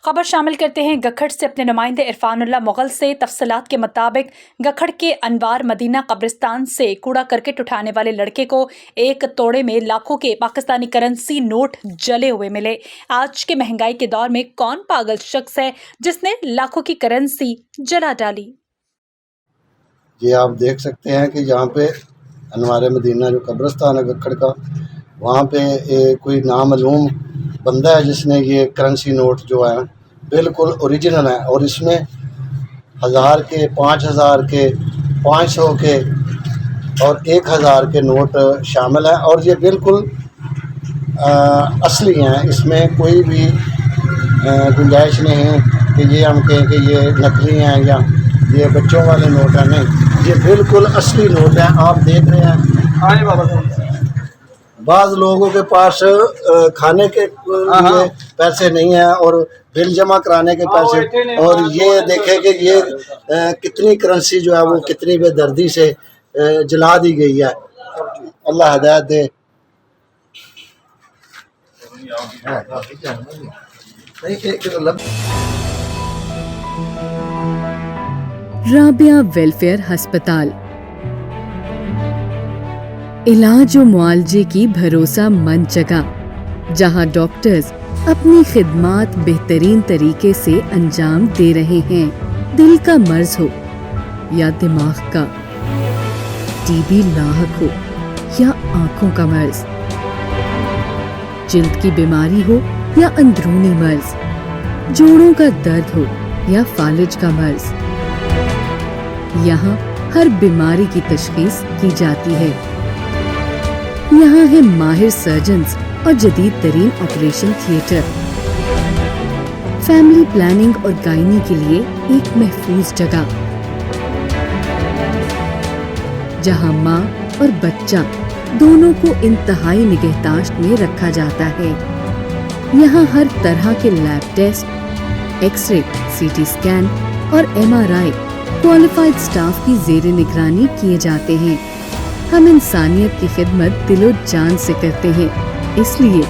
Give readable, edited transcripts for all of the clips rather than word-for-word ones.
खबर शामिल करते हैं गखड़ से अपने नुमाइंदे इरफानुल्लाह मुगल से। तफसीलात के मुताबिक गखड़ के अनवार मदीना कब्रिस्तान से कूड़ा करकट उठाने वाले लड़के को एक तोड़े में लाखों के पाकिस्तानी करेंसी नोट जले हुए मिले। आज के महंगाई के दौर में कौन पागल शख्स है जिसने लाखों की करेंसी जला डाली। ये आप देख सकते हैं कि यहाँ पे अनवार मदीना जो कब्रिस्तान है गखड़ का, वहाँ पे कोई नामालूम बंदा है जिसने ये करेंसी नोट जो है बिल्कुल ओरिजिनल है, और इसमें 1000 के, 5000 के, 500 के और 1000 के नोट शामिल हैं, और ये बिल्कुल असली हैं। इसमें कोई भी गुंजाइश नहीं है कि ये हम कहें कि ये नकली हैं या ये बच्चों वाले नोट हैं। नहीं, ये बिल्कुल असली नोट हैं। आप देख रहे हैं बाज़ लोगों के पास खाने के लिए पैसे नहीं हैं और बिल जमा कराने के पैसे, और ये देखें कि ये कितनी करेंसी जो है वो कितनी बेदर्दी से जला दी गई है। अल्लाह हिदायत दे। राबिया वेलफेयर अस्पताल, इलाज और मुआलजे की भरोसा मंद जगह, जहां डॉक्टर्स अपनी खिदमात बेहतरीन तरीके से अंजाम दे रहे हैं। दिल का मर्ज हो या दिमाग का, टीबी लाहक हो या आंखों का मर्ज, जिल्द की बीमारी हो या अंदरूनी मर्ज, जोड़ों का दर्द हो या फालिज का मर्ज, यहाँ हर बीमारी की तशखीस की जाती है। यहाँ है माहिर सर्जन्स और जदीद तरीन ऑपरेशन थिएटर। फैमिली प्लानिंग और गायनी के लिए एक महफूज जगह, जहाँ माँ और बच्चा दोनों को इंतहाई निगहदाश्त में रखा जाता है। यहाँ हर तरह के lab test, X-ray, CT scan और MRI क्वालिफाइड स्टाफ की ज़ेरे निगरानी किए जाते हैं। हम इंसानियत की खिदमत दिलो जान से करते हैं, इसलिए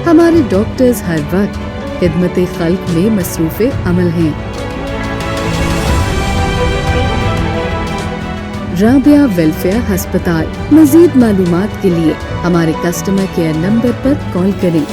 हमारे डॉक्टर्स हर वक्त खिदमत खल्क में मसरूफ़े अमल हैं। राबिया वेलफेयर अस्पताल। मज़ीद मालूमात के लिए हमारे कस्टमर केयर नंबर पर कॉल करें।